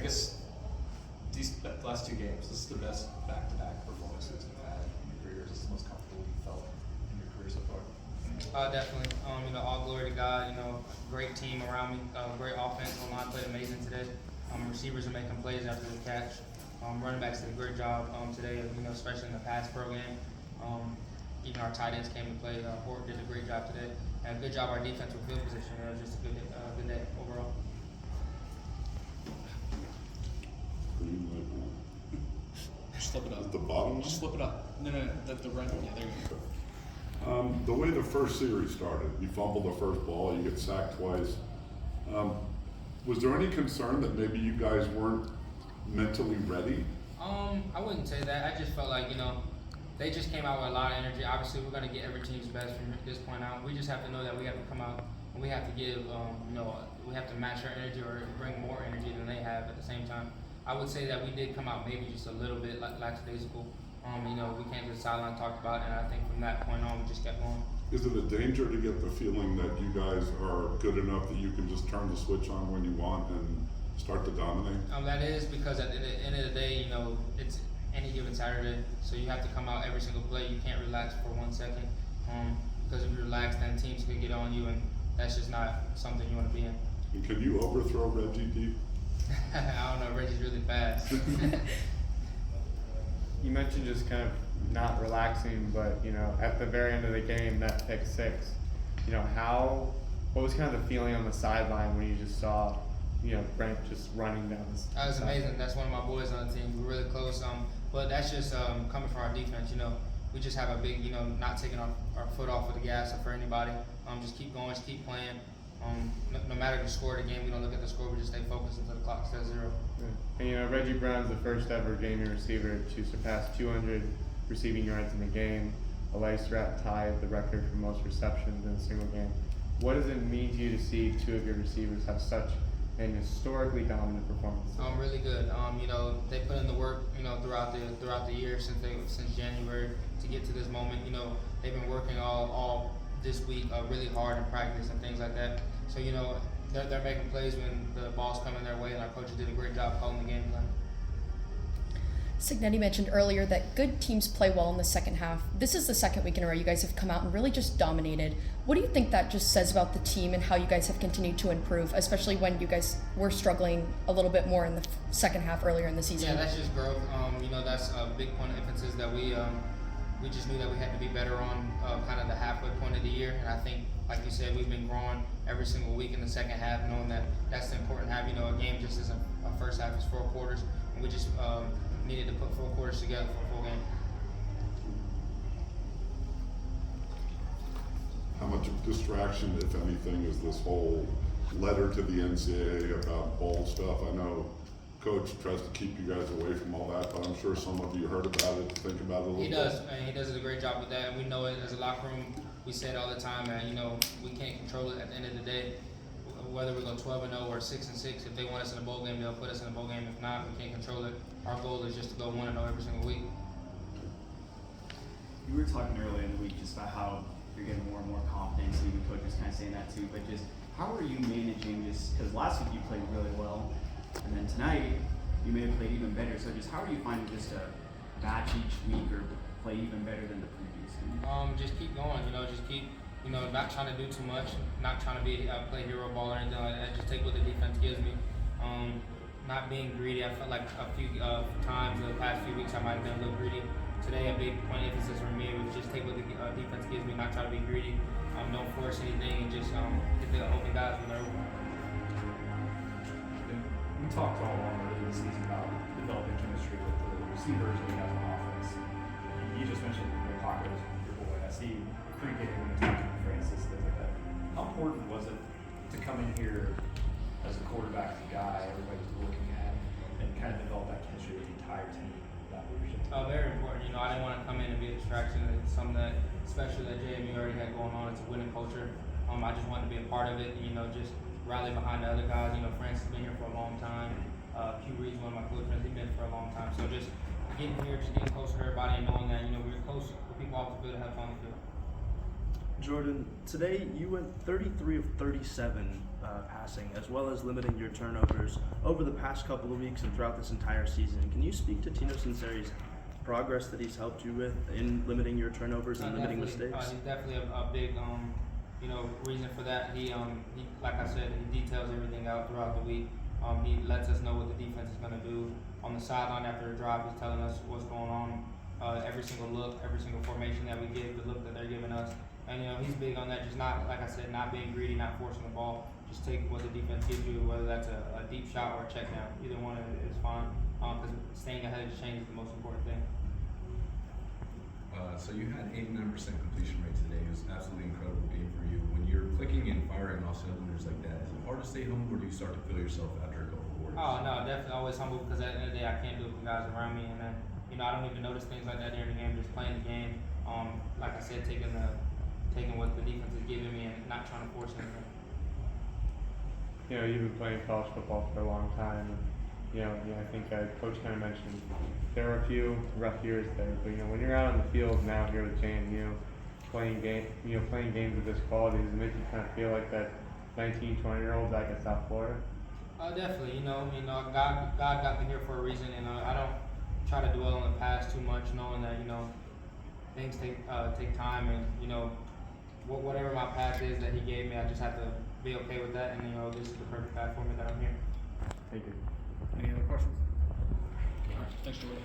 I guess these last 2 games, this is the best back-to-back performances you've had in your career. Is this the most comfortable you felt in your career so far? Definitely. All glory to God. Great team around me. Great offense. Line played amazing today. Receivers are making plays after the catch. Running backs did a great job today. Especially in the pass pro game. Even our tight ends came to play. Hort did a great job today. And a good job our defensive field position. Just a good day overall. Just flip it up. At the bottom? Just flip it up. No, the right one. Yeah, there you go. The way the first series started, you fumbled the first ball, you get sacked twice. Was there any concern that maybe you guys weren't mentally ready? I wouldn't say that. I just felt like, they just came out with a lot of energy. Obviously, we're going to get every team's best from this point out. We just have to know that we have to come out and we have to give, we have to match our energy or bring more energy than they have at the same time. I would say that we did come out maybe just a little bit lackadaisical. We came to the sideline, talked about it, and I think from that point on, we just kept going. Is it a danger to get the feeling that you guys are good enough that you can just turn the switch on when you want and start to dominate? That is because at the end of the day, it's any given Saturday, so you have to come out every single play. You can't relax for 1 second, because if you relax, then teams could get on you, and that's just not something you want to be in. And can you overthrow Reggie deep? I don't know, Reggie's really fast. You mentioned just kind of not relaxing, but at the very end of the game, that pick six, what was kind of the feeling on the sideline when you just saw, Brent just running down this? That was amazing. That's one of my boys on the team. We're really close. But that's just coming from our defense. We just have a big, not taking our foot off of the gas for anybody. Just keep going, just keep playing. No matter the score of the game, we don't look at the score. We just stay focused until the clock says 0. Yeah. And Reggie Brown's the first ever JMU receiver to surpass 200 receiving yards in the game. Elias Rat tied the record for most receptions in a single game. What does it mean to you to see 2 of your receivers have such an historically dominant performance? Really good. They put in the work, throughout the year since January to get to this moment. They've been working all this week really hard in practice and things like that. So they're making plays when the ball's coming their way, and our coaches did a great job calling the game plan. Signetti mentioned earlier that good teams play well in the second half. This is the second week in a row you guys have come out and really just dominated. What do you think that just says about the team and how you guys have continued to improve, especially when you guys were struggling a little bit more in the second half earlier in the season? Yeah, that's just growth. That's a big point of emphasis that we just knew that we had to be better on kind of the halfway point of the year. And I think, like you said, we've been growing every single week in the second half, knowing that that's the important half. A game just isn't a first half, it's 4 quarters. And we just needed to put 4 quarters together for a full game. How much of distraction, if anything, is this whole letter to the NCAA about bowl stuff? I know Coach tries to keep you guys away from all that, but I'm sure some of you heard about it, think about it a little bit. He does, and he does a great job with that, and we know it as a locker room. We say it all the time, and we can't control it at the end of the day. Whether we go 12-0 or 6-6, if they want us in a bowl game, they'll put us in a bowl game. If not, we can't control it. Our goal is just to go 1-0 every single week. You were talking earlier in the week just about how you're getting more and more confidence, and even coach was kind of saying that too. But just how are you managing this? Because last week you played really well, and then tonight you may have played even better. So just how are you finding just to batch each week or play even better than the previous week? Just keep going. Just keep. Not trying to do too much, not trying to be play hero ball or anything like that. Just take what the defense gives me. Not being greedy. I felt like a few times in the past few weeks I might have been a little greedy. Today, a big point of emphasis for me was just take what the defense gives me, not try to be greedy. Don't force anything, and just hit the open guys when they're open. We talked all along earlier this season about developing chemistry with the receivers and as an offense. You just mentioned Paco, your boy. I see pre-game when you're talking to Francis, things like that. How important was it to come in here as a quarterback guy everybody's looking at and kind of develop that chemistry with the entire team, that leadership? Very important. I didn't want to come in and be a distraction. It's something that, especially that JMU already had going on. It's a winning culture. I just wanted to be a part of it. Just rally behind the other guys. Francis has been here for a long time. Q Reed's one of my close friends. He's been here for a long time. So just getting here, just getting close to everybody, and knowing that we're close for people off the field to have fun with it. Jordan, today you went 33 of 37 passing, as well as limiting your turnovers over the past couple of weeks and throughout this entire season. Can you speak to Tino Sinceri's progress that he's helped you with in limiting your turnovers and limiting mistakes? He's definitely a big, reason for that. He, like I said, he details everything out throughout the week. He lets us know what the defense is going to do on the sideline after the drive. He's telling us what's going on. Every single look, every single formation that we give, the look that they're giving us. And, he's big on that, just not, like I said, not being greedy, not forcing the ball. Just take what the defense gives you, whether that's a deep shot or a check down. Either one is fine, because staying ahead of the chain is the most important thing. So you had 89% completion rate today. It was an absolutely incredible game for you. When you're clicking and firing off cylinders like that, is it hard to stay humble, or do you start to feel yourself after a couple of quarters? Oh, no, definitely always humble, because at the end of the day, I can't do it with the guys around me. And then, I don't even notice things like that during the game, just playing the game. Like I said, taking what the defense is giving me and not trying to force anything. You've been playing college football for a long time. I think Coach kind of mentioned there were a few rough years there, but when you're out on the field now here with JMU, playing games of this quality, does it make you kind of feel like that 19, 20-year-old back at South Florida? Definitely. God got me here for a reason, and I don't try to dwell on the past too much, knowing that things take time, and whatever my path is that He gave me, I just have to be okay with that, and this is the perfect path for me that I'm here. Thank you. Any other questions? All right, thanks, Jordan.